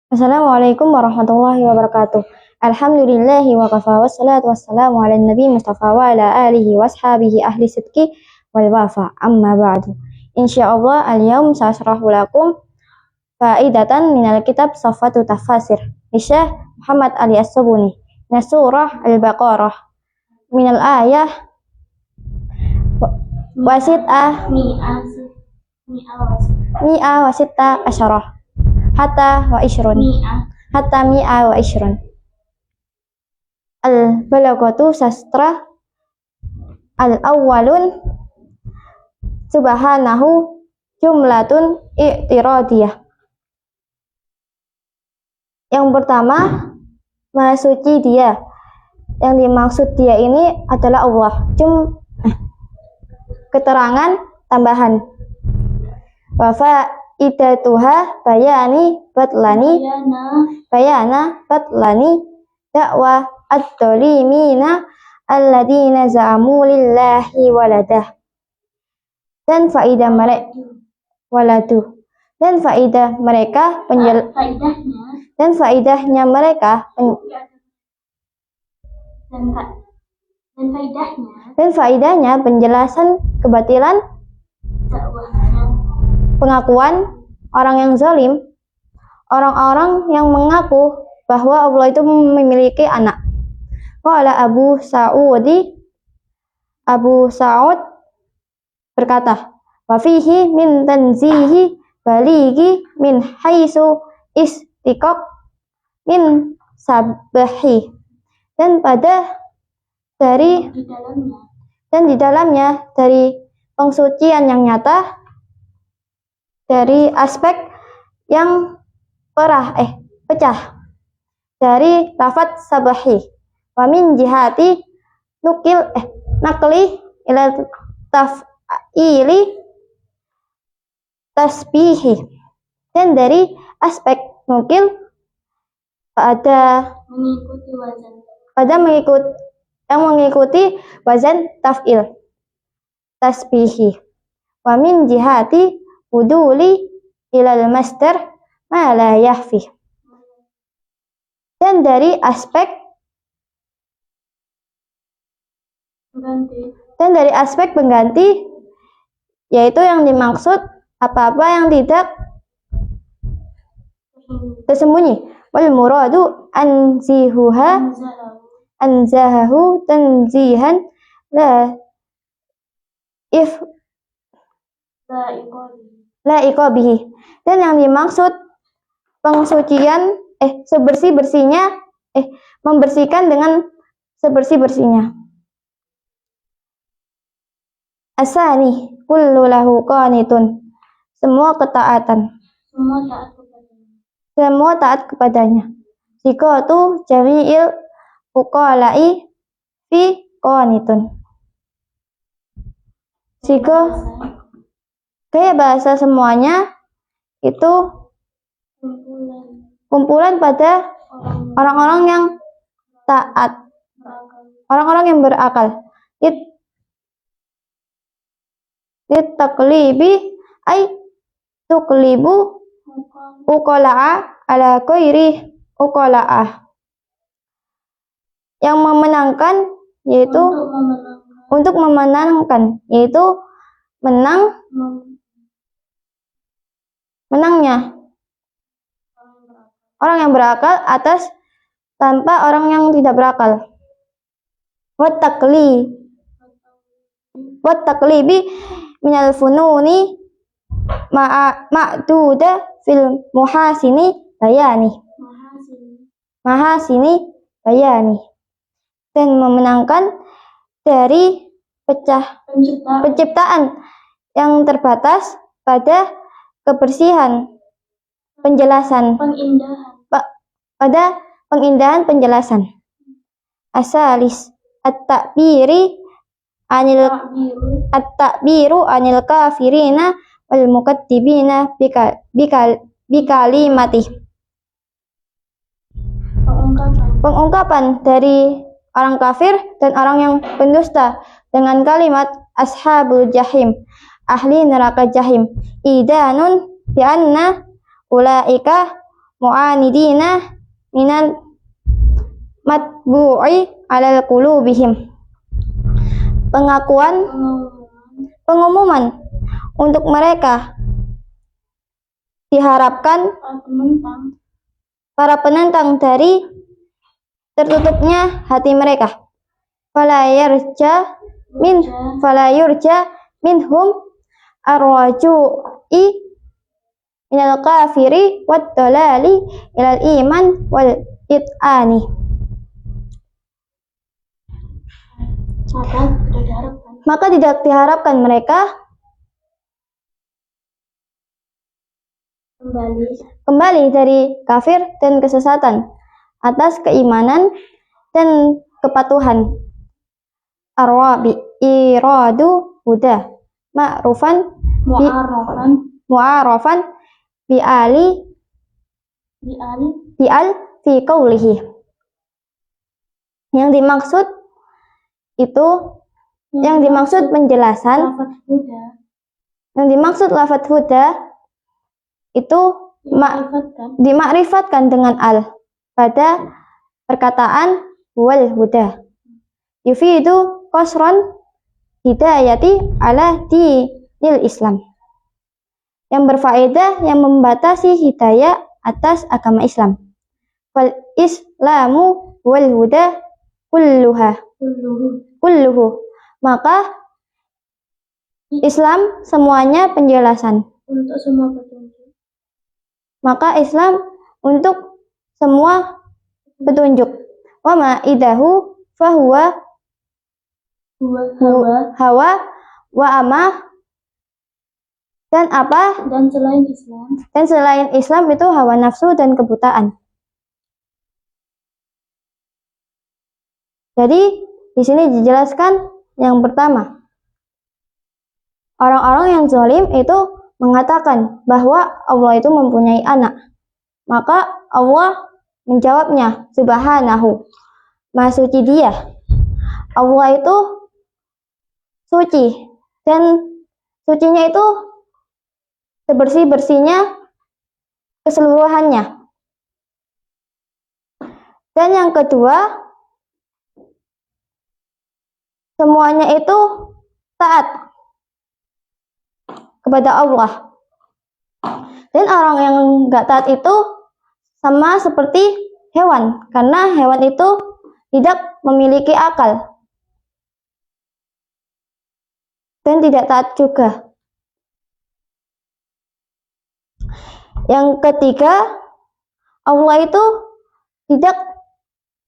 Assalamualaikum warahmatullahi wabarakatuh. Alhamdulillahi wa kafa wassalatu wassalamu ala nabi Mustafa wa ala alihi wa ashabihi ahli sidki wal wafa amma ba'du. Insyaallah al-yawm sa'asrahu lakum faidatan minal kitab Safatu Tafasir Syekh Muhammad Ali As-Subuni min surah Al-Baqarah minal ayah wasit'ah mi'a wasit'ah asyarah hatta wa ishrun al-balagatu sastra al-awwalun subhanahu jumlatun i'tiradiyah. Yang pertama, Maha Suci Dia. Yang dimaksud Dia ini adalah Allah. Keterangan tambahan. Wa faidatuha bayana batlani da'wa ad-dhalimina alladina za'amu lillahi waladah. Dan faidah mereka waladu. Dan faidahnya mereka dan faidahnya penjelasan kebatilan pengakuan orang yang zalim, orang-orang yang mengaku bahwa Allah itu memiliki anak. Qala Abu Sa'ud berkata, wa fihi min tanzihi baligi min haisu istiqaq min sabhi. Dan di dalamnya dari pengsucian yang nyata dari aspek yang pecah dari lafaz sabahi wa min jihati nakli ila taf'ili tasbihi. Dan dari aspek nukil pada mengikuti wazan taf'il tasbihi wa min jihati uduli ilal masdar ma la yahfi. Dan dari aspek pengganti, yaitu yang dimaksud apa-apa yang tidak tersembunyi. Wal muradu anzahahu tanzihan la iqabihi. Dan yang dimaksud pengsucian membersihkan dengan sebersih-bersihnya. Asani kullu lahu qanitun. Semua taat kepadanya. Sikatu jami'il uqala'i fi qanitun. Gaya bahasa semuanya itu kumpulan pada orang-orang yang taat, orang-orang yang berakal. Taklibi ay tuklibu uqala'a ala ghairi uqala'ah. Yang memenangkan yaitu untuk memenangkan, yaitu menangnya orang yang berakal atas tanpa orang yang tidak berakal. Wat taklibi minal fununi ma'duda fil mahasini bayani. Dan memenangkan dari penciptaan yang terbatas pada kebersihan penjelasan, pada pengindahan penjelasan. Asalis at-ta'biru anil kafirina wal mukaddibina bikalimati. Pengungkapan dari orang kafir dan orang yang pendusta dengan kalimat ashabul jahim, ahli neraka jahim. Idanun bi anna ulaika mu'anidina minal matbu'i alal qulubihim. Pengumuman untuk mereka diharapkan para penentang dari tertutupnya hati mereka. Fala yurja minhum arwaju'i minal kafiri wad dalali ilal iman wal it'ani. Maka tidak diharapkan mereka kembali dari kafir dan kesesatan atas keimanan dan kepatuhan. Arwabi iradu huda ma'rufan mu'arafan bi'al fi qawlihi. Yang dimaksud penjelasan, yang dimaksud lafaz huda itu dimakrifatkan dengan al pada perkataan wal huda. Yufidu qasran hidayati ala dinil Islam. Yang berfaedah yang membatasi hidayah atas agama Islam. Wal islamu wal huda kulluhu. Maka Islam semuanya penjelasan. Untuk semua petunjuk. Maka Islam untuk semua petunjuk. Wa ma'idahu fahuwa hawa wa amah, dan apa? Dan selain Islam itu hawa nafsu dan kebutaan. Jadi di sini dijelaskan yang pertama, orang-orang yang zalim itu mengatakan bahwa Allah itu mempunyai anak. Maka Allah menjawabnya, subhanahu, maha suci dia. Allah itu suci, dan sucinya itu sebersih-bersihnya keseluruhannya. Dan yang kedua, semuanya itu taat kepada Allah. Dan orang yang gak taat itu sama seperti hewan, karena hewan itu tidak memiliki akal dan tidak taat juga. Yang ketiga, Allah itu tidak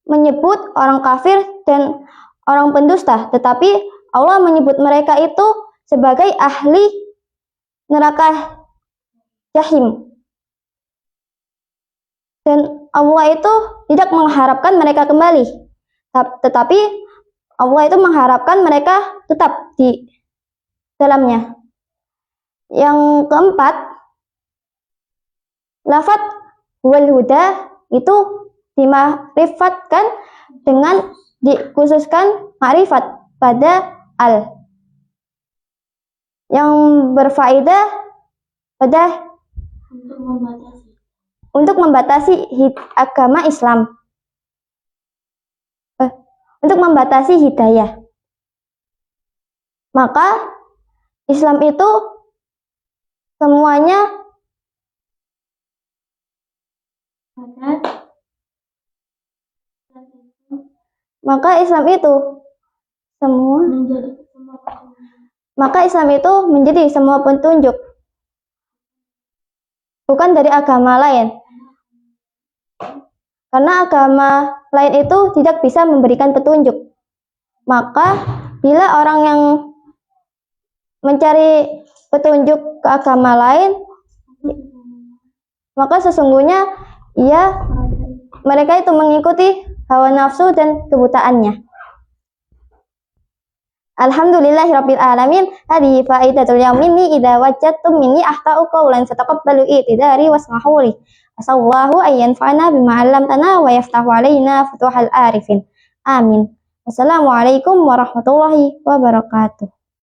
menyebut orang kafir dan orang pendusta, tetapi Allah menyebut mereka itu sebagai ahli neraka jahim. Dan Allah itu tidak mengharapkan mereka kembali, tetapi Allah itu mengharapkan mereka tetap di dalamnya. Yang keempat, lafaz wal huda itu dima'rifatkan dengan dikhususkan ma'rifat pada al, yang berfaedah pada untuk membatasi agama Islam, untuk membatasi hidayah. Maka Islam itu semuanya menjadi semua petunjuk, bukan dari agama lain. Karena agama lain itu tidak bisa memberikan petunjuk. Maka bila orang yang mencari petunjuk ke agama lain, maka sesungguhnya mereka itu mengikuti hawa nafsu dan kebutaannya. Alhamdulillahirabbil alamin. Hadi faidatul yaumini idza wajadtum minni ahta'u qawlan fataqabbalu i'tidari wasmahu li. Asallahu ayyan fa'na bima 'allamtana wa yaftahu 'alaina futuhal arifin. Amin. Wassalamualaikum warahmatullahi wabarakatuh.